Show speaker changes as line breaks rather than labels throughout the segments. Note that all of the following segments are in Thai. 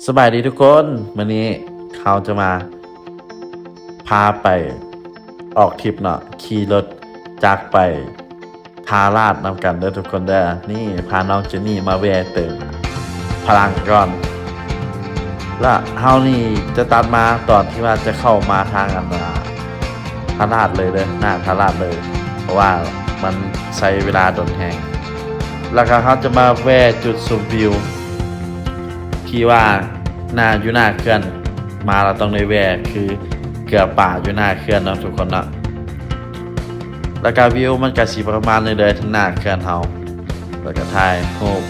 สบายดีทุกคนวันนี้เขาจะมาพาไปออกทริปเนาะขี่รถจากไปทาราดนำกันเด้อทุกคนเด้อนี่พาน้องเจนนี่มาแวะเติมพลังก่อนและเฮานี่จะตัดมาตอนที่ว่าจะเข้ามาทางอันทาราดเลยเด้อหน้าทาราดเลย เพราะว่ามันใช้เวลาโดนแหงแล้วก็เขาจะมาแวะจุดชมวิวที่ว่าอยู่หน้าเขื่อนมาเราต้องในแวะคือเกือบป่าอยู่หน้าเขื่อนเนาะทุกคนเนาะแล้วก็วิวมันก็สิประมาณเลยทั้งหน้าเขื่อนเฮาแล้วก็ถ่ายรูป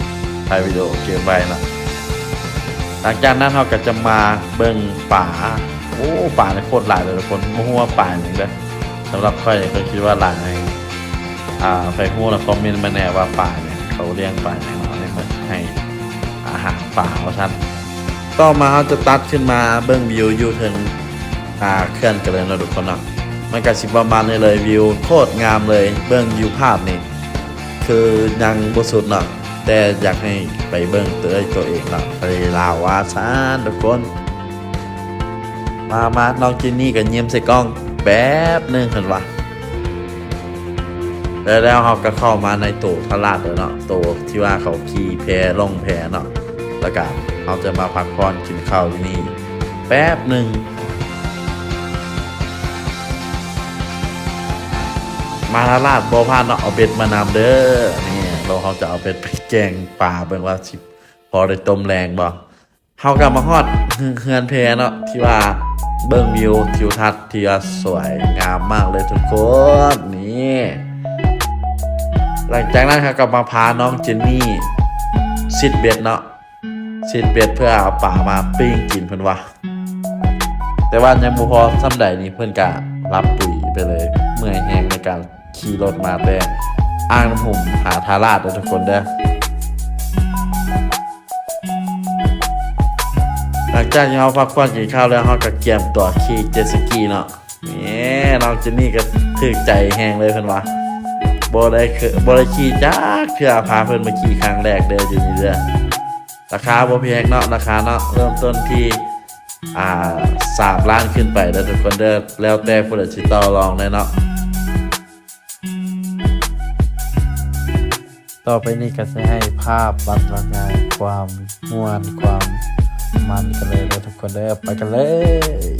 ถ่ายวิดีโอเก็บไว้เนาะหลังจากนั้นเราก็จะมาเบิ่งป่าโอ้ป่าในโคตรหลายเลยทุกคนบ่ฮู้ว่าป่าหยังเด้อสำหรับค่อยก็คิดว่าหลายไปฮู้แล้วคอมเมนต์มาแน่ว่าป่าเนี่ยเขาเลี้ยงป่าหยังเนาะให้อาหารป่าว่าซั่นต่อมาเราจะตัดขึ้นมาเบิ่งวิวอยู่ถึงเขื่อนกันเลยเนาะทุกคนเนาะมันก็สิประมาณนี้เลยวิวโคตรงามเลยเบิ่งวิวภาพนี่คือยังบ่สุดเนาะแต่อยากให้ไปเบิ่งตัวเองเนาะทะเลลาวว่าซ่านทุกคนมาน้องจินนี่ก็ยิ้มใส่กล้องแป๊บนึงเห็นว่าแล้วเขาก็เข้ามาในตู้ทราดเลยเนาะตู้ที่ว่าเขาขี่แพลงแพเนาะแล้วก็เขาจะมาพักผ่อนกินข้าวที่นี่แป๊บหนึ่งมาทราดบ่พานเนาะเอาเบ็ดมานำเด้อนี่เขาจะเอาเบ็ดไปแกงป่าเบิ่งว่าสิพอได้ต้มแรงบ่เขาก็มาฮอดเฮือนแพเนาะที่ว่าเบิ่งวิวทิวทัศน์ที่ว่าสวยงามมากเลยทุกคนนี่หลังจากนั้นครับก็มาพาน้องเจนนี่ซิดเบ็ดเนาะซิดเบ็ดเพื่อเอาป่ามาปิ้งกินเพิ่นว่าแต่ว่ายังบ่พอซ้ำใดนี่เพิ่นก็รับปุ๋ยไปเลยเมื่อยแฮงในการขี่รถมาแต่อ่างน้ำหุ่มหาทาราดทุกคนเด้อหลังจากที่เราพักผ่อนกินข้าวแล้วเราก็เตรียมตัวขี่เจ็ตสกีเนาะนี่น้องเจนนี่ก็ถึกใจแฮงเลยเพิ่นว่าบ่ได้ขี่จักเทื่อพาเพิ่นมาขี่ครั้งแรกเด้ออยู่นี่เด้อราคาบ่แพงเนาะราคาเนาะเริ่มต้นที่3 ล้านขึ้นไปเด้อทุกคนเด้อแล้วแต่ผู้ใดสิต่อรองได้เนาะต่อไปนี้ก็จะให้ภาพบรรยายความม่วนความมันกันเลยเด้อทุกคนเด้อไปกันเลย